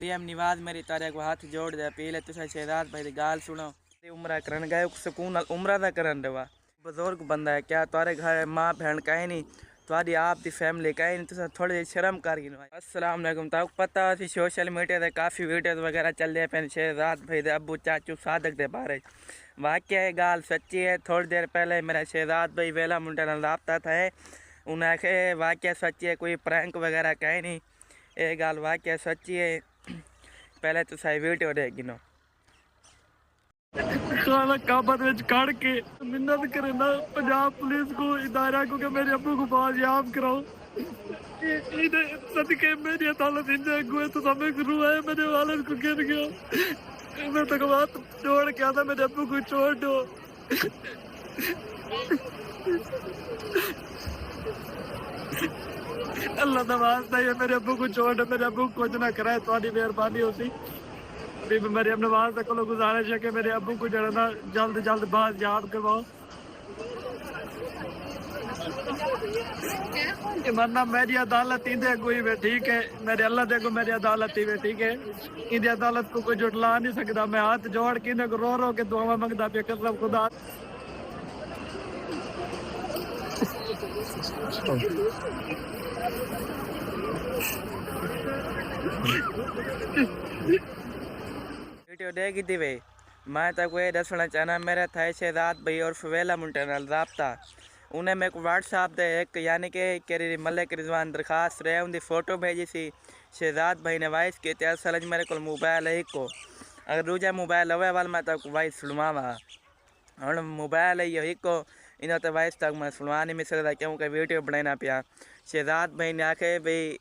प्रियम निवाज मेरी तारे को हाथ जोड़ दे पीले तुसा शहजाद भाई दी गाल सुनो। उम्र करन गए सुकून उम्र दा करन देवा बुजुर्ग बंदा है क्या तारे घर माँ बहन कहीं नहीं तुम्हारी आप दी फैमिली कहीं नहीं तुसा थोड़ी जी शर्म कर गिन। अस्सलाम वालेकुम। तो पता है सोशल मीडिया ते काफ़ी वीडियोस वगैरह चल रहे पे शहजाद भाई दे अब्बू चाचू सादक दे बारे वाकई है गाल सच्ची है। थोड़ी देर पहले मेरा शहजाद भाई वेला मुंडे नाल राबता था उन्हें आखे वाकई सच्ची है कोई प्रैंक वगैरह कहीं नहीं ये गाल वाकई सच्ची है। पहले तो सही वीडियो देख गिनो खाना काबत में काट के मिन्नत करे ना पंजाब पुलिस को इदारा को कि मेरे अब्बू को बाजियाब कराओ। सदके मेरी अदालत इंजा हुए तो समय गुरु है मेरे वाले को गिर गया। मैं तक बात छोड़ के आता मेरे अब्बू को छोड़ दो। अल्लाह का वास्ता है मेरे अब्बू को छोड़ दो। मेरे अब्बू को कुछ ना कराए तुम्हारी मेहरबानी होती। मेरे अपने वास्ते को गुजारिश है कि मेरे अब्बू को जरा ना जल्द जल्द बात याद करवाओ। मरना मेरी अदालत इंदे कोई वे ठीक है मेरे अल्लाह देखो मेरी अदालत ही वे ठीक है। इंदी अदालत को कोई जुटला नहीं सकता। मैं हाथ जोड़ के इन्हें रो रो के दुआ मंगता पे कसम खुदा। वीडियो देख दी वे मैं तक ये दसना चाहना मेरा था शहजाद भाई और फवेला मुंडे नाल राबता उन्हें मेरे को व्हाट्सएप दे एक यानी कि केरी मलिक रिजवान दरखास्त रहे उनकी फ़ोटो भेजी सी शहजाद भाई ने वाइस की असल मेरे को मोबाइल है को अगर दूजा मोबाइल होवे वाल मैं तक वाइस सुनवावा हम मोबाइल है यही को इन तो वाइस तक मैं सुनवा नहीं मिल सकता क्योंकि वीडियो बनाना पिया। शहजाद भाई ने आखे भाई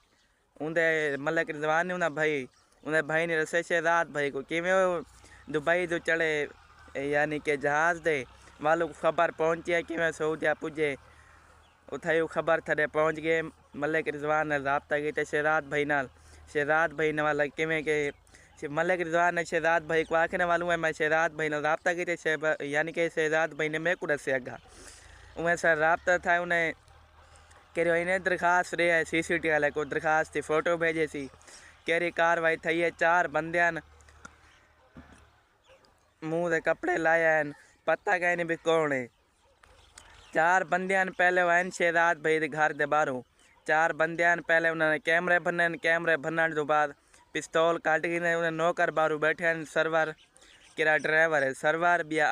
उन्हें मलिक रिजवान ने उन्हें भाई ने रसे शहजाद भाई को कि दुबई जो चढ़े यानी कि जहाज़ दे वालों को खबर पहुँची है कि मैं सऊदिया पुजे उठाई खबर थड़े पहुँच गए। मलिक रिजवान ने राबता किया शहजाद भाई ने वाला किमें के मलिक रिजवान ने शहजाद भाई को आखने वालू है मैं शहजाद भाई ने राबता किया यानी कि शहजाद भाई ने मेरे को दसे अगा उन्हें सर राबता था उन्हें कहो इन्हें दरखास्त रही है CCTV वाले को दरखास्त की फ़ोटो भेजे सी केरी कार्रवाई थी है 4 बंदियां मुँह दे कपड़े लाया हैं पता कहीं नहीं भी कौन है। 4 बंदियां पहले वह शहजाद भाई के घर के बाहरों 4 बंदियां पहले उन्होंने कैमरे भरने तो बाद पिस्तौल काट के उन्हें नौकर बारू बैठे हैं सरवर किरा ड्राइवर है सरवर बिया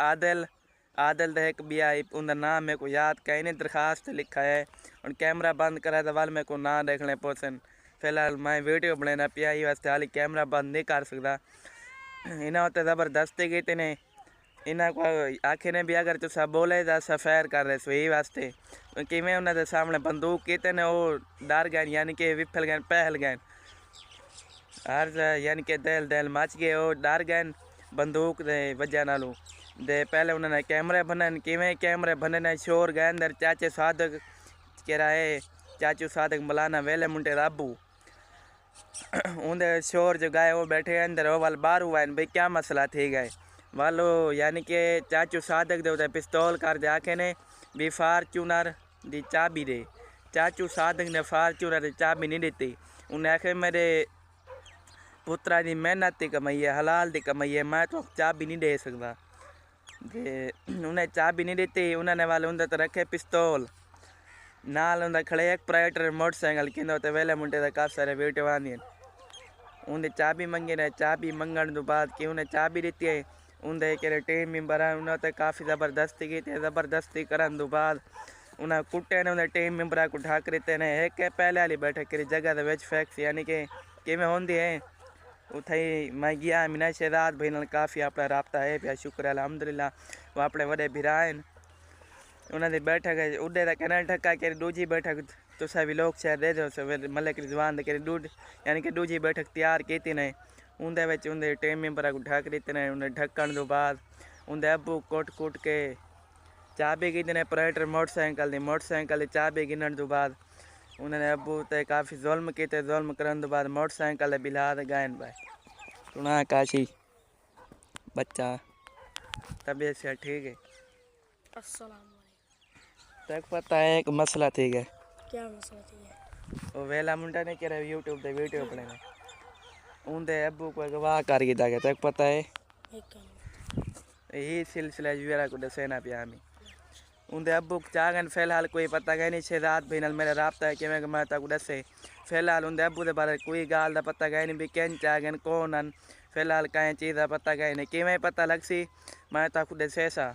आदल दे एक बिया उनका नाम मेरे को याद कहीं नहीं दरखास्त लिखा है और कैमरा बंद करा तो वाल मेरे को ना देखने पोसन फिलहाल मैं वीडियो बनाना पिया ही वास्ते हाली कैमरा बंद नहीं कर सकता। इन्हें उत्ते ज़बरदस्ती की ने इन्हें को आखिर ने भी अगर तुसा बोले तो सफेर कर रहे सो यही वास्ते कि मैं उन्होंने सामने बंदूक की ने वो डर गए यानी कि विफल गए पहल गए हर यानी कि दिल मच गए वो डर गए बंदूक दे वजह नालों दे पहले उन्होंने कैमरे बनन किमें कैमरे बनने शोर गए अंदर चाचे सादक किराए चाचू सादक मलाना वेले मुंडे राबू उन्हें शोर जो गाए वो बैठे अंदर वो वाल बाहर हुआ भाई क्या मसला थी गए वालो यानी कि चाचू सादक दे उधर पिस्तौल कर दे आखे ने भी फार्चूनर दी चाबी दे चाचू सादक ने फार्चूनर दी चाबी नहीं दी उन्हें आखे मेरे पुत्रा की मेहनत की कमाई है हलाल की कमाई है मैं तो चाबी नहीं दे सकता उन्हें चाबी नहीं दी उन्होंने वाले उन्हें तो रखे पिस्तौल नाल उन्हें खड़े एक प्राइवेट मोटरसाइकिल कि वेले मुंडे का काफ़ी सारे वीडियो आंदी उन्हें चाबी मंगी ने चाबी मंगण तो बाद कि उन्हें चाबी दी है उन्हें के टीम मेंबर उन्हें काफ़ी ज़बरदस्ती की ज़बरदस्ती करन तो बाद उन्हें कुटे ने उन्हें टीम मेंबर को ढाक रहे ने एक पहले वाली बैठक करी जगह के फैक्स यानी कि किमें होंदी है उथे मैं गया मीना शहजाद भाई नाल काफ़ी अपना राबता है पिया शुक्र अलहमदुलिल्लाह वो अपने बड़े भरा हैं उन्होंने बैठक उड़े का कहना ठक्का कि दूजी बैठक तुसा भी लोग शहर दे दो मलिक रिजवान के यानी कि दूजी बैठक तैयार की ने उन्हें उन्हें टीम मेंबर को ढक दिते ने उन्हें ढक्कन तो बाद उन्हें अबू कुट के चाबी गिनते ने प्राइवेट मोटरसाइकिल की चाबी गिनने तो बाद उन्होंने अबू ते काफ़ी जुल्म किए जुल्म करने तो बाद मोटरसाइकिल बिला गायन भाई सुना काशी बच्चा तबीयत से ठीक है। तक पता है एक मसला थी गया क्या मसला थी वो वेला मुंडा ने कह रहा यूट्यूब पे वीडियो बनाने उनके अब्बू को अगवा कर गया गया तक पता है यही सिलसिला जुरा को दसेना पिया हमें उनके अब्बू चागन फिलहाल कोई पता गया नहीं शहजाद भाई नाल मेरा राबता है कि मैं तक दसे फिलहाल उनके अब्बू के बारे कोई गाल का पता गया नहीं भी कैन चागन कौन हन फिलहाल कहीं चीज़ का पता गया नहीं किमें पता लग सी मैं तक दसे सा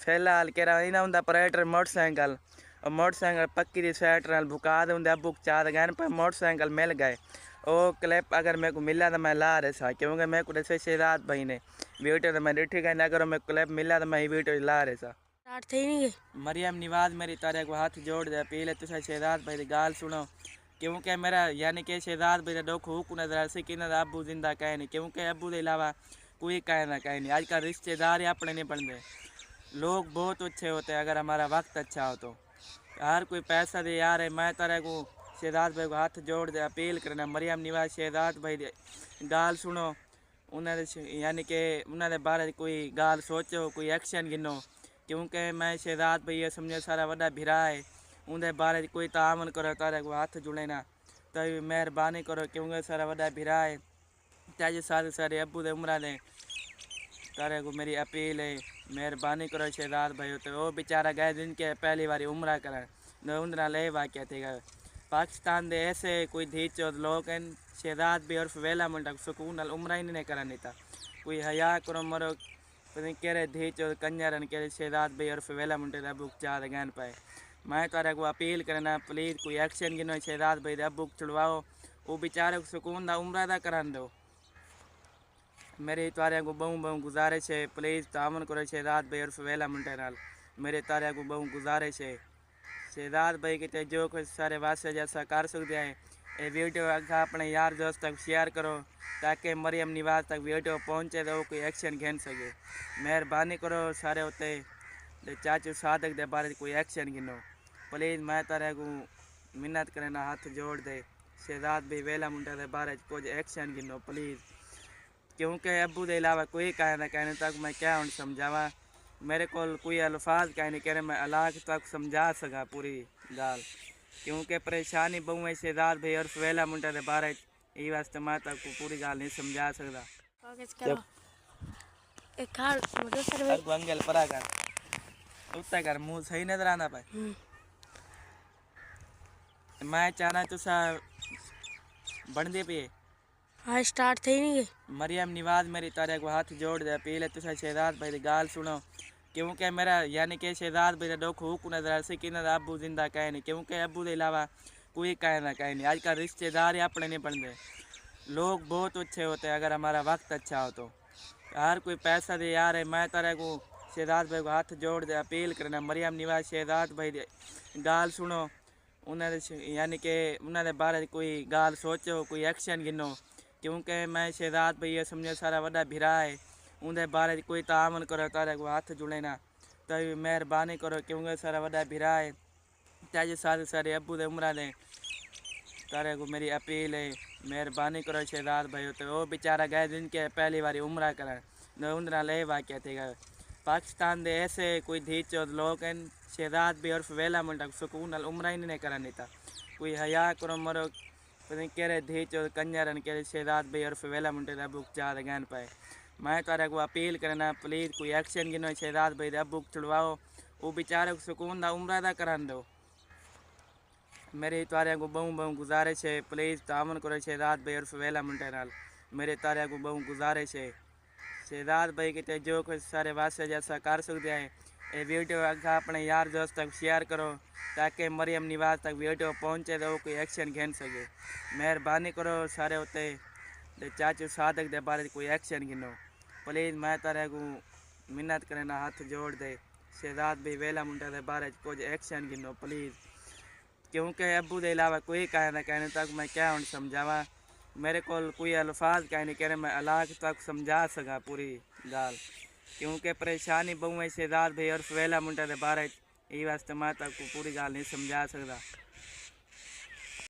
फिलहाल कह रहा इन्हें उनका ऑपरेटर मोटरसाइकिल और मोटरसाइकिल पक्की दी साइड नाल भुका दे उनके अब्बू चाह गए पर मोटरसाइकिल मिल गए वो क्लिप अगर मेरे को मिला तो मैं ला रहा था क्योंकि मेरे को दसे शहजाद भाई ने वीडियो तो मैं डिठी गई अगर मेरे को क्लिप मिला तो मैं वीडियो ला रहा था मरियम निवाज मेरी तारे को हाथ जोड़ दे पहले तुसा शहजाद भाई की गाल सुनो क्योंकि मेरा यानी कि शहजाद भाई दुख हुक नजर से कि अबू जिंदा कहे नहीं क्योंकि अबू के अलावा कोई कहे ना कहे नहीं आजकल रिश्तेदार ही अपने नहीं बनते लोग बहुत अच्छे होते हैं अगर हमारा वक्त अच्छा हो तो हर कोई पैसा दे यार है मैं तारे को शहजाद भाई को हाथ जोड़ दे अपील करना मरियम निवाज शहजाद भाई दी गाल सुनो उन्होंने यानी कि उन्होंने बारे कोई गाल सोचो कोई एक्शन गिनो क्योंकि मैं शहजाद भाई ये समझो सारा वड्डा भिरा है उनके बारे कोई तामन करो तारे को हाथ जुड़े ना तो मेहरबानी करो क्योंकि सारा वड्डा भिरा है ताजे सारे सारे अबू दे उम्र दे तारे को मेरी अपील है मेहरबानी करो शहजाद भाई तो वो बेचारा गए दिन के पहली बारी उम्र कर उनका ले वाक्य थे पाकिस्तान दे ऐसे कोई धी चौथ लोग हैं शहजाद भी और वेला मुंडा सुकून उम्र ही नहीं करा नहीं था कोई हया करो मरो पता कह धी चौथ कंजरन कह शहजाद भाई और वेला मुंडे अबूक चाह गहन पाए मैं तारे को अपील करना प्लीज़ कोई एक्शन गिनो शहजाद भाई अबूक छुड़वाओ वो बेचारे को सुकून दा उम्र दा करा दो मेरी तारे को बहु गुजारिश है प्लीज़ तामन करो शहजाद भाई और वेला मुंडे नाल मेरे तारे को बहु गुजारिश है शहजाद भाई के जो कुछ सारे वास्ते जैसा कर सकते हैं ये वीडियो अगर अपने यार दोस्त तक शेयर करो ताकि मरियम निवाज तक वीडियो पहुँचे तो कोई एक्शन घेन सके मेहरबानी करो सारे होते चाचू सादक दे बारे कोई एक्शन गिनो प्लीज़ मैं तारे को मिन्नत करना हाथ जोड़ दे शहजाद भाई वेला मुंडा दे बारे कुछ एक्शन गिनो प्लीज़ क्योंकि अबू के अलावा कोई कहे ना कहने तक मैं क्या हूँ समझावा मेरे को कोई अल्फाज कहीं नहीं कह मैं अलाक तक समझा सका पूरी गाल क्योंकि परेशानी बहु है शहजाद भाई और वेला मुंडा के बारे ये वास्ते मैं तक पूरी गाल नहीं समझा सकता अंगल परा कर उत्ता कर मुँह सही नजर आना पाए मैं चाहना तुसा बन दे पे हाँ स्टार्ट थी नहीं मरियम निवाज मेरी तारे को हाथ जोड़ दे पहले तुसा शहजाद भाई की गाल सुनो क्योंकि मेरा यानी कि शहजाद भाई दुख हुक नजर से कि अबू जिंदा कहे नहीं क्योंकि अबू के अलावा कोई कहे ना कहे नहीं आजकल रिश्तेदार ही अपने नहीं बनते लोग बहुत अच्छे होते हैं अगर हमारा वक्त अच्छा हो तो हर कोई पैसा दे यार है मैं तारे को शहजाद भाई को हाथ जोड़ दे अपील करना मरियम निवाज शहजाद भाई दी गाल सुनो उन्होंने यानी कि उन्होंने बारे कोई गाल सोचो कोई एक्शन गिनो क्योंकि मैं शहजाद भाई ये समझो सारा वड्डा भिरा है उनके बारे कोई तामन करो तारे को हाथ जुड़े ना तो मेहरबानी करो क्योंकि सारा वड्डा भिरा है ताजे सारे सारे अबू दे उम्र दे तारे को मेरी अपील है मेहरबानी करो शहजाद भाई तो वो बेचारा गए दिन के पहली बारी उम्र कर उनका ले वाक्य थे पाकिस्तान दे ऐसे कोई धी चौथ लोग हैं शहजाद भी और वेला मुंडा सुकून उम्र ही नहीं करा नहीं था कोई हया करो मरो पता कह धी चौथ कंजरन कह शहजाद भाई और वेला मुंडे अबूक चाह गहन पाए मैं तारे को अपील करना प्लीज़ कोई एक्शन गिनो शहजाद भाई अबूक छुड़वाओ वो बेचारे को सुकून दा उम्र दा करा दो मेरी तारे को बहु गुजारिश है प्लीज़ तामन करो शहजाद भाई और वेला मुंडे नाल मेरे तारे को बहु गुजारिश है शहजाद भाई के जो कुछ सारे वास्ते जैसा कर सकते हैं ये वीडियो अगर अपने यार दोस्त तक शेयर करो ताकि मरियम निवाज तक वीडियो पहुँचे तो कोई एक्शन घेन सके मेहरबानी करो सारे होते चाचू सादक दे बारे कोई एक्शन गिनो प्लीज़ मैं तारे को मिन्नत करना हाथ जोड़ दे शहजाद भाई वेला मुंडा के बारे कुछ एक्शन गिनो प्लीज़ क्योंकि अबू के अलावा कोई कहे ना कहने तक मैं क्या हूँ समझावा मेरे को कोई अल्फाज कहीं नहीं कह मैं अलाक तक समझा सका पूरी गाल क्योंकि परेशानी बहु है शहजाद भाई और वेला मुंडा के बारे ये वास्ते मैं तक पूरी गाल नहीं समझा सकता